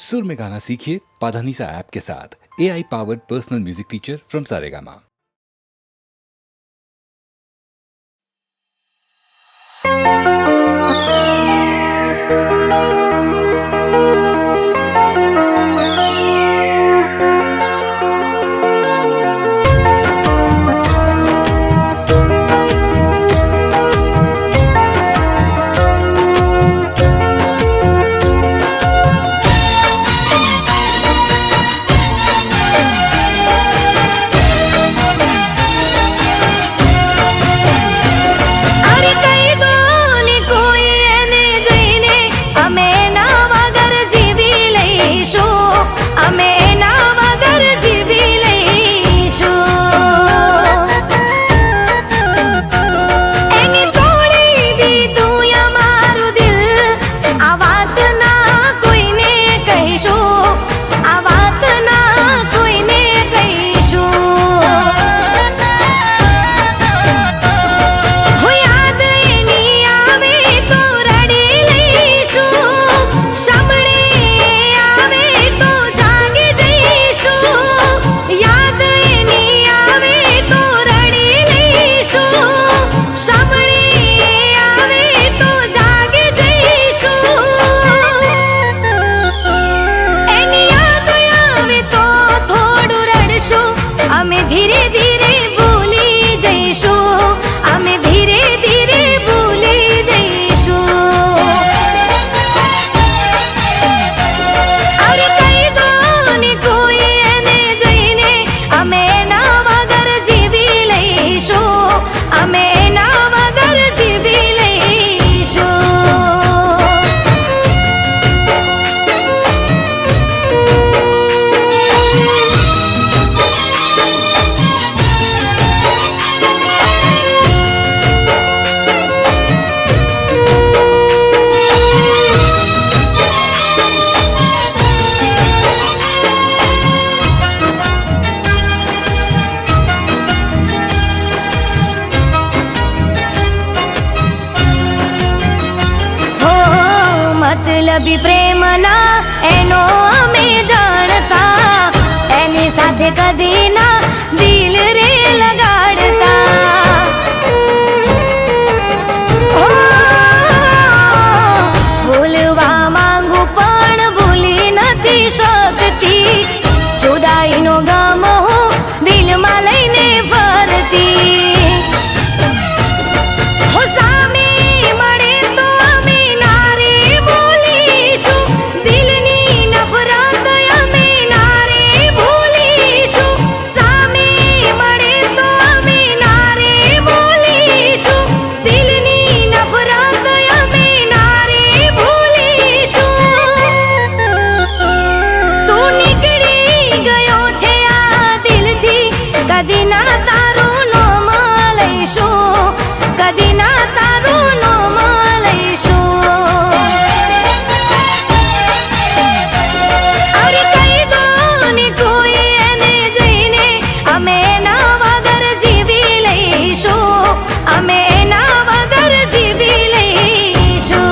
सुर में गाना सीखिए पाधानीसा ऐप के साथ। AI powered personal music teacher from Saregama. मतलबी प्रेम ना एनो अमे जाणता एनी साथे कदी ना दिल रे लगाड़ता भूलवा मांगू पण भूली नथी शकती जुदाई नो गम हूँ दिल में लईने फरती कदी ना तारू नो मलैशो कदी ना तारू नो मलैशो अरे कई दोनी कोई एने जईने अमे ना वगर जीवी लईशो अमे ना वगर जीवी लईशो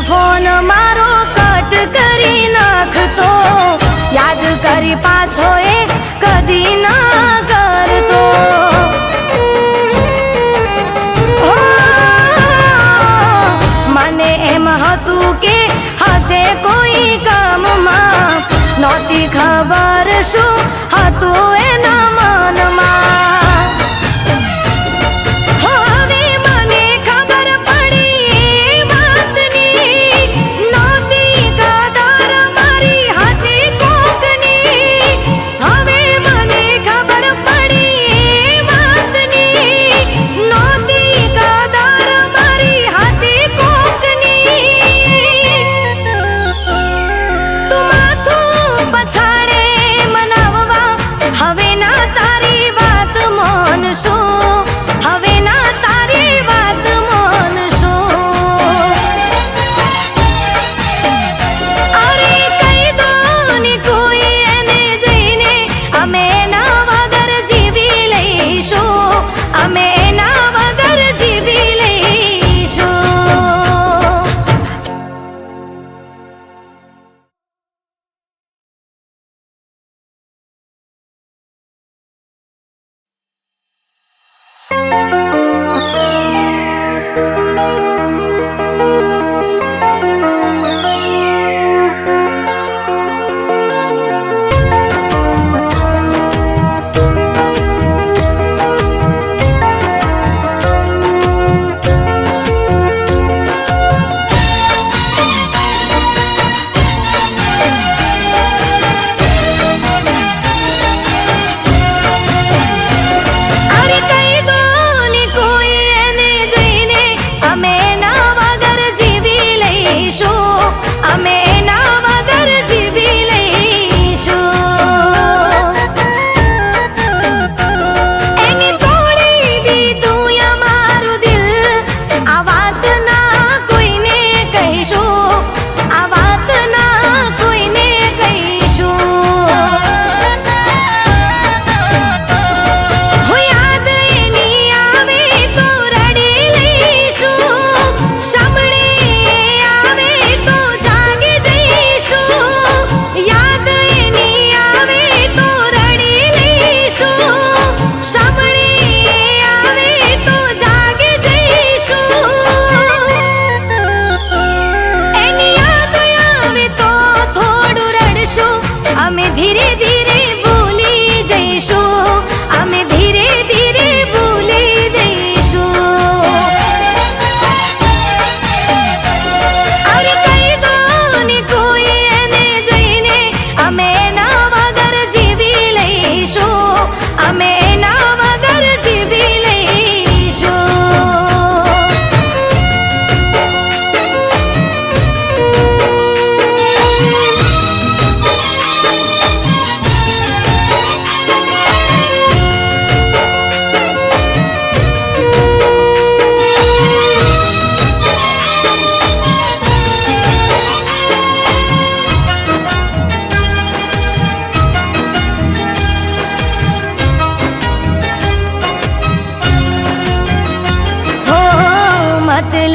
फोन मारो कट करी नाखतो याद करी पाछो ए कदी ना करतो मने एम हतु के हसे कोई काम मा नोती खबर शू हतु एना मन मा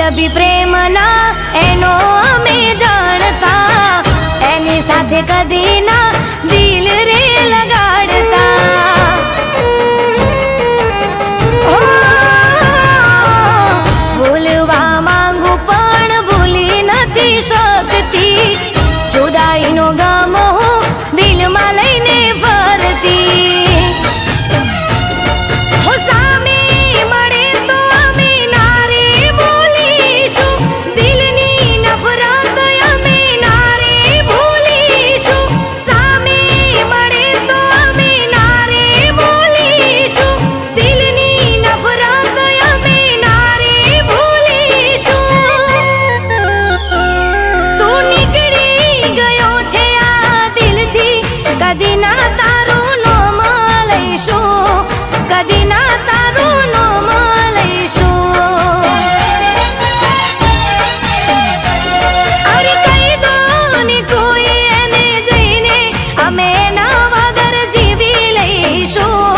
મૂલ્ય બી પ્રેમના એનો અમે જાણતા, એની સાથે કદી ના દિલ રે લગાડતા. હો, ભૂલવા માંગુ પણ ભૂલી નથી શકતી, જુદાઈનો ગમ હું દિલમાં લઈને ફરતી. હો, સામે મળે તો અમે ના રે બોલીશું, દિલની નફરત અમે ના રે ભૂલીશું. સામે મળે તો અમે ના રે બોલીશું, દિલની નફરત અમે ના રે ભૂલીશું. તું નીકળી ગયો છે આ દિલથી, કદી ના તારું નામ લઈશું, કદી ના તારું નામ લઈશું. અરે કહી દો ને કોઈ એને જઈને, અમે એના વગર જીવી લઈશું,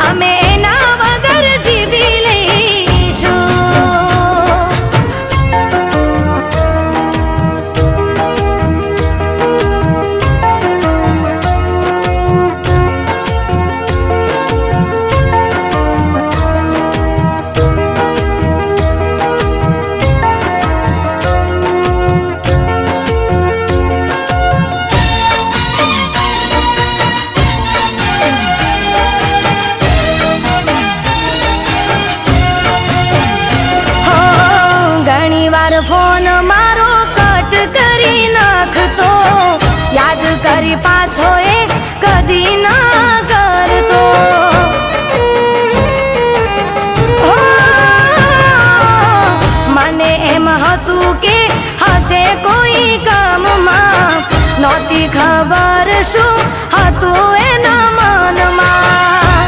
અમે એના વગર જીવી લઈશું. હો, ઘણીવાર ફોન મારો કટ કરી નાખતો, યાદ કરી પાછો એ કદી ના કરતો. હો, મને એમ હતું કે હશે કોઈ કામમાં, નહોતી ખબર શું હતું એના મનમાં.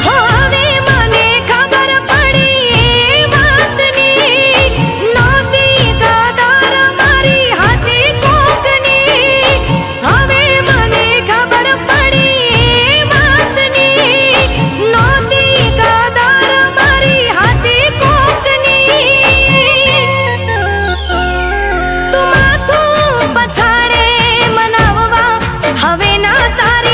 હવે મને ખબર પડી એ વાતની, નહોતી કદર મારી હતી કોકની. હવે મને ખબર પડી એ વાતની, નહોતી કદર મારી હતી કોકની. તું માથું પછાડે મનાવવા હવે ના તારે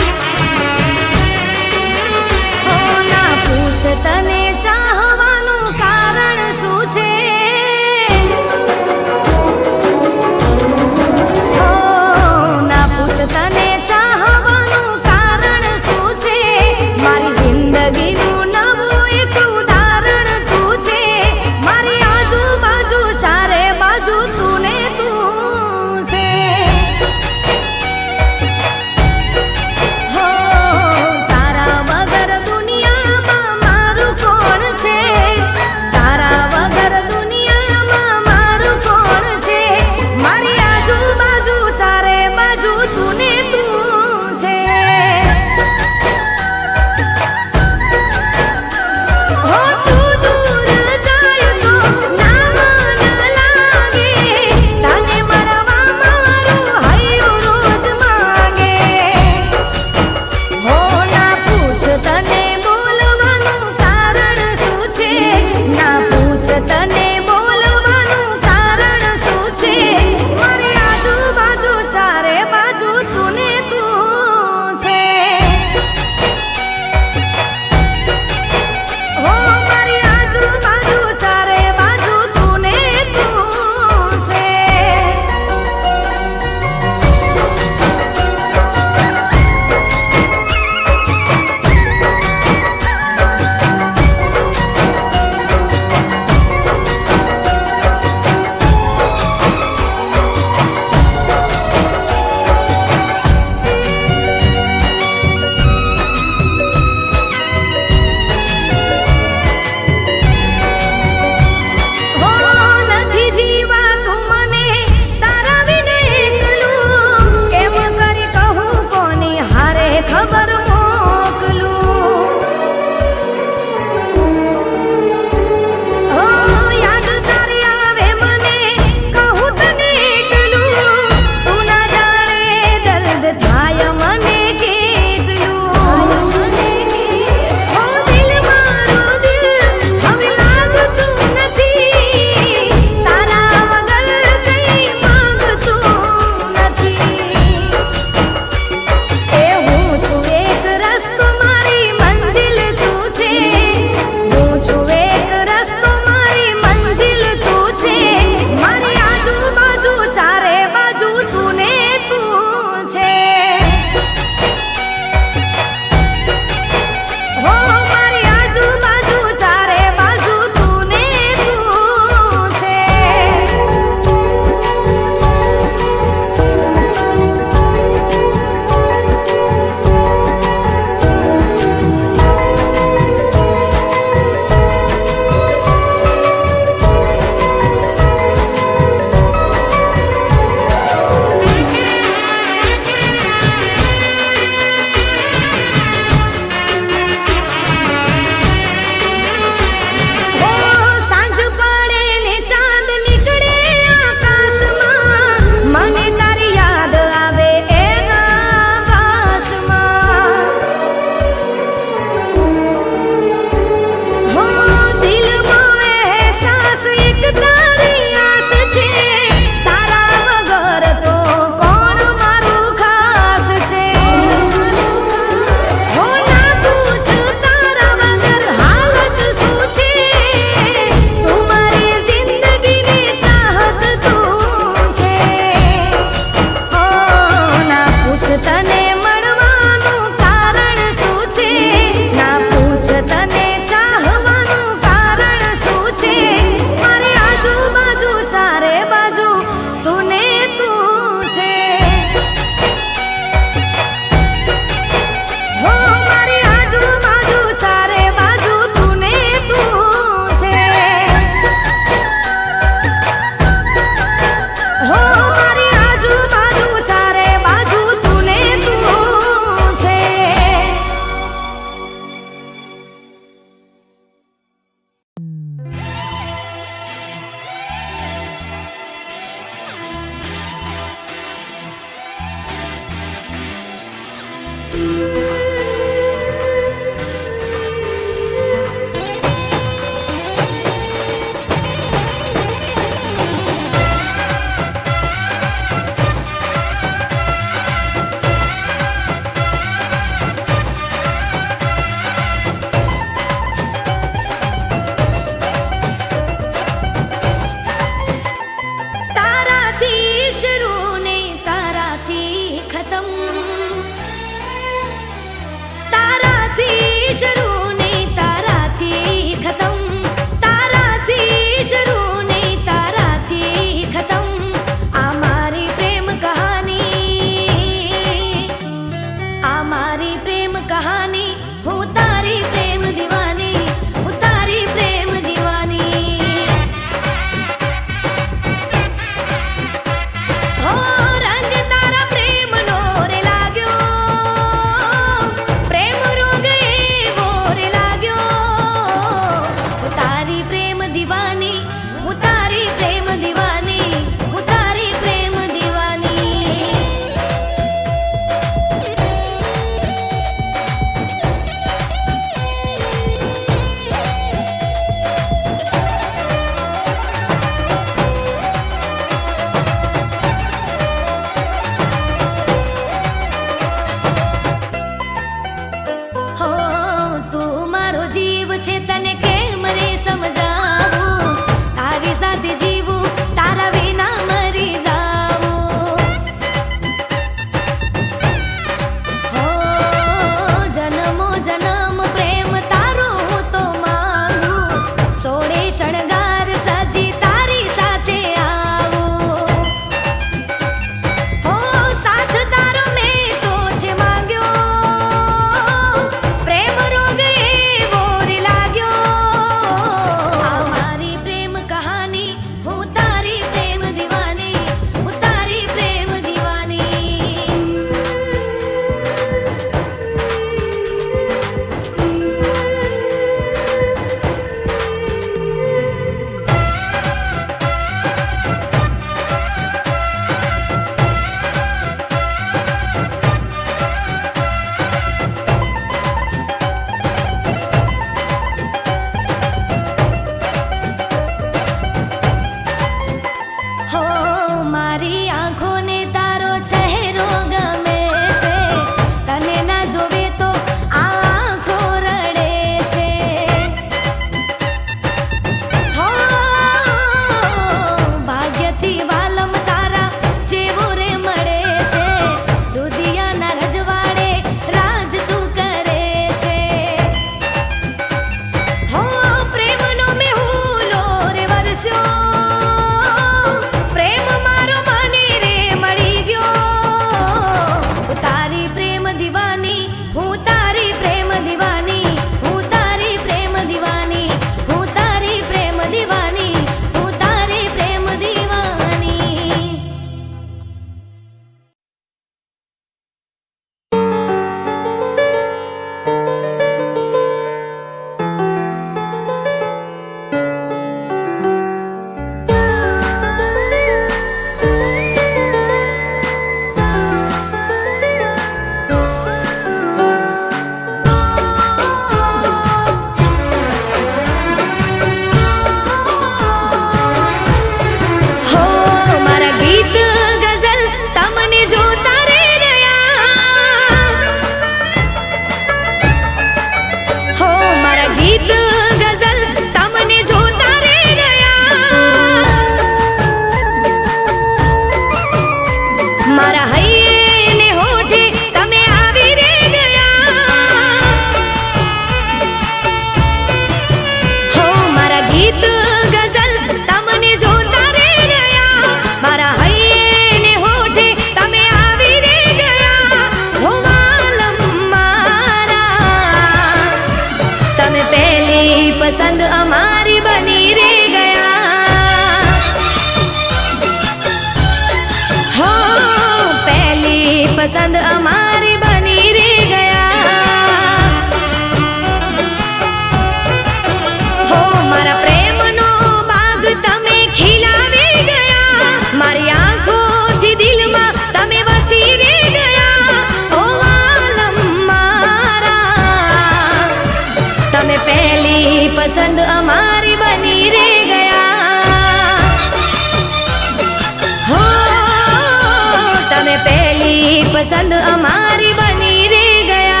પસંદ અમારી બની રે ગયા.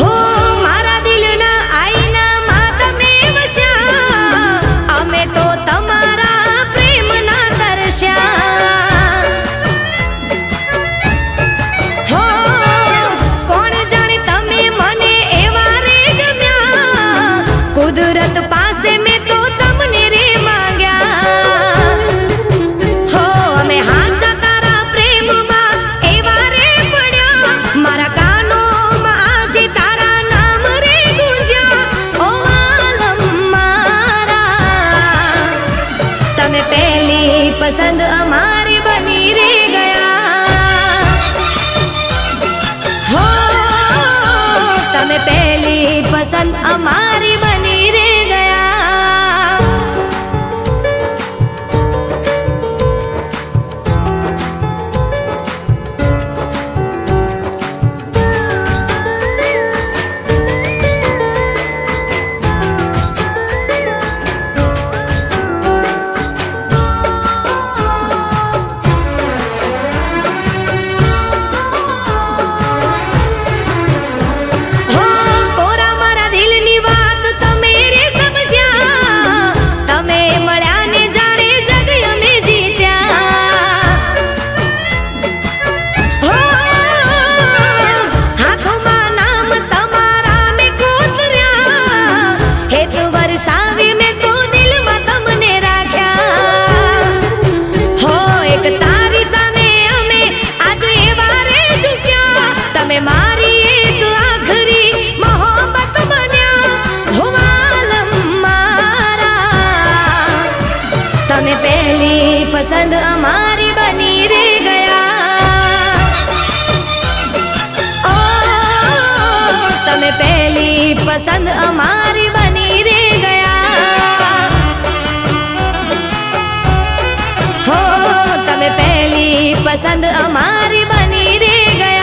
હો મારા દિલના આઈનામાં તમે વસ્યા, અમે તો તમારા પ્રેમના તરસ્યા. હો કોણ જાણે તમે મને એવા રે ગમ્યા, કુદરત પાસે મેં તો તમને રે માંગ્યા. હો અમે હાચા તારા પ્રેમમાં એવા રે પડ્યા, મારા કાનોમાં આજે તારા નામ રે ગુંજ્યા. ઓ આલમ મારા, તમે પહેલી પસંદ અમારી બની રે ગયા. હો તમે પહેલી પસંદ અમારી બની રે ગયા. હો કોરા મારા દિલની વાત તમે રે સમજ્યા, તમે મળ્યા ને જાણે જગ અમે જીત્યા. હો હાથમાં નામ તમારા મેં કોતર્યા, હેત વરસાવી મેં તો દિલમાં તમને રાખ્યા. હો એક તારી સામે અમે આજ એવા રે ઝૂક્યા, તમે મારી એક આખરી મોહબ્બત બન્યા. હો આલમ મારા, તમે પહેલી પસંદ અમારી બની રે ગયા. ઓ તમે પહેલી પસંદ અમારી બની રે ગયા. હો તમે પહેલી પસંદ અમારી બની રે ગયા.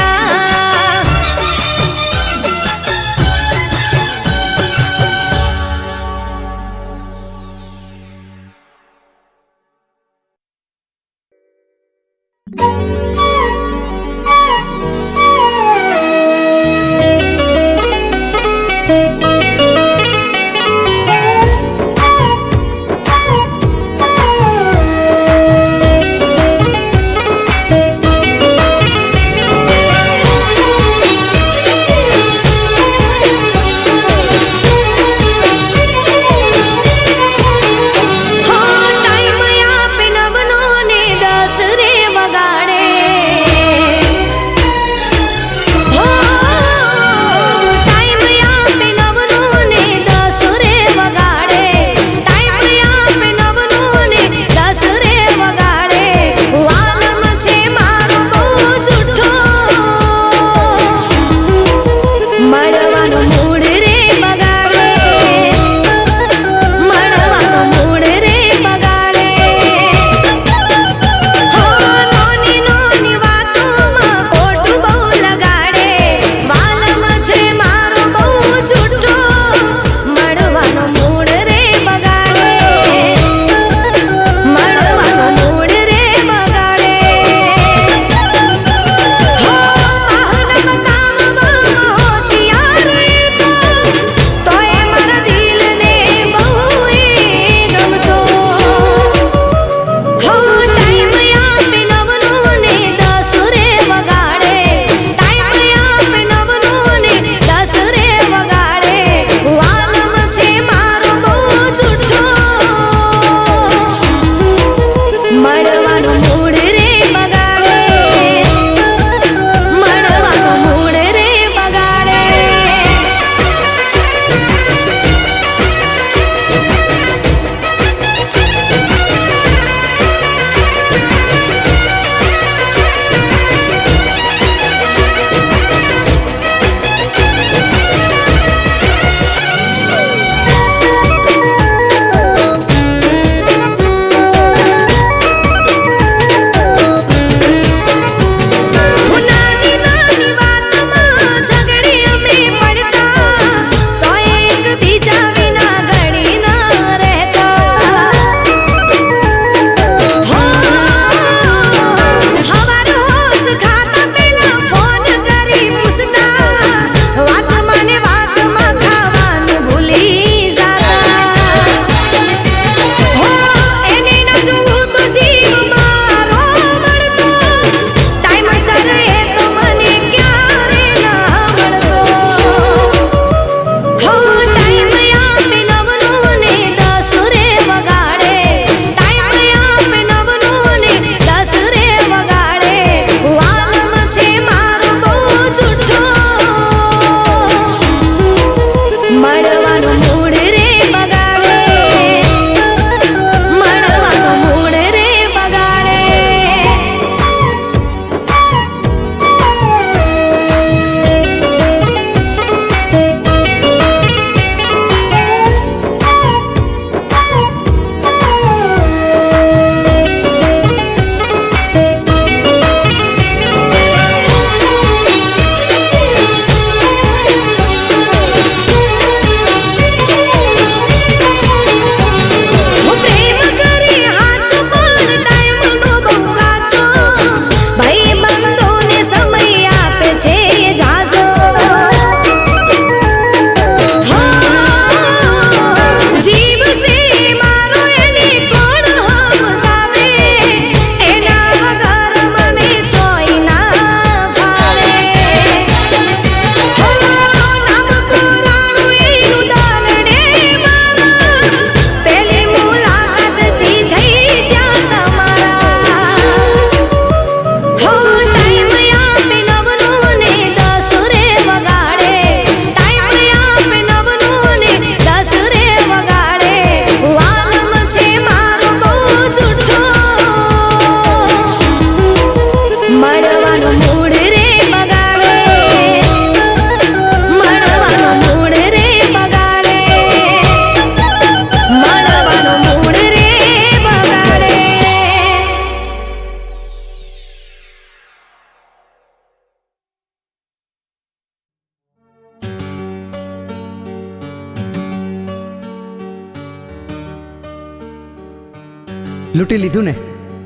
લૂંટી લીધું ને,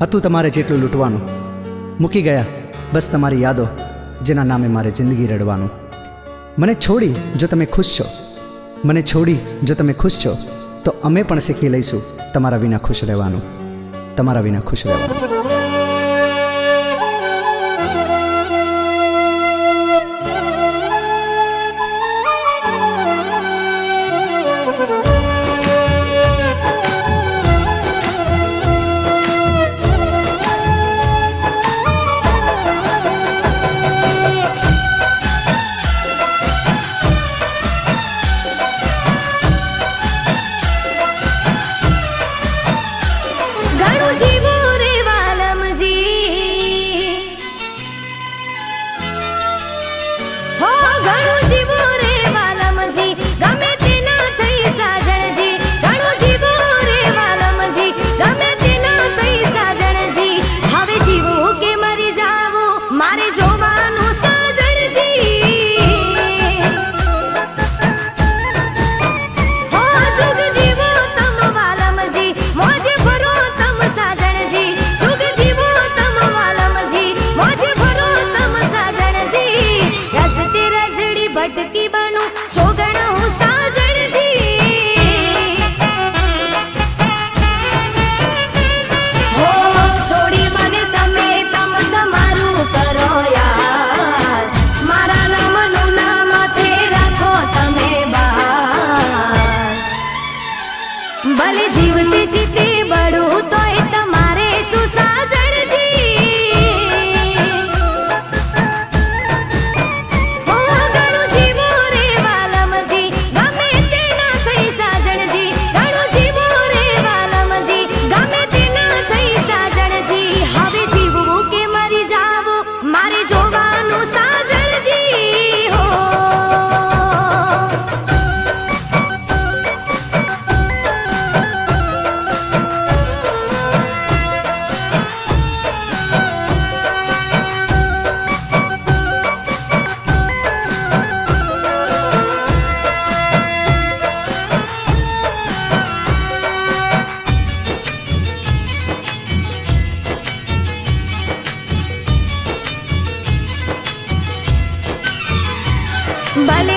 હતું તમારે જેટલું લૂંટવાનું. મૂકી ગયા બસ તમારી યાદો, જેના નામે મારે જિંદગી રડવાનું. મને છોડી જો તમે ખુશ છો, મને છોડી જો તમે ખુશ છો, તો અમે પણ શીખી લઈશું તમારા વિના ખુશ રહેવાનું, તમારા વિના ખુશ રહેવાનું. ઘણું જીવું રે વાલમજી, હો ઘણું જીવું રે વાલમજી, ગમે તે ના થઈ સાજણજી. ઘણું જીવું રે વાલમજી, ગમે તે ના થઈ સાજણજી. હવે જીવું કે મરી જાવું મારે જોવાનું સાજણજી. હો જુગ જીવો તમ વાલમજી, મોજે ફરો તમ સાજણજી. જુગ જીવો તમ વાલમજી, મોજે ફરો તમ સાજણજી. રસ્તે રજડી ભટકી બનું જોગણ હું સાજણજી. હો છોડી મને તમે તમ તમારું કરો યાર, મારા નામનું નામ માથે રાખો તમે બાર. ભલે જીવતે જીતે બળું તોય તમારે શું સાજણજી. હો ઘણું જીવો રે વાલમજી, ગમે તે ના થઈ સાજણજી. ઘણું જીવો રે વાલમજી, ગમે તે ના થઈ સાજણજી. હવે જીવવું કે મરી જાવું મારે જોવાનું સાજણજી. હો ભલે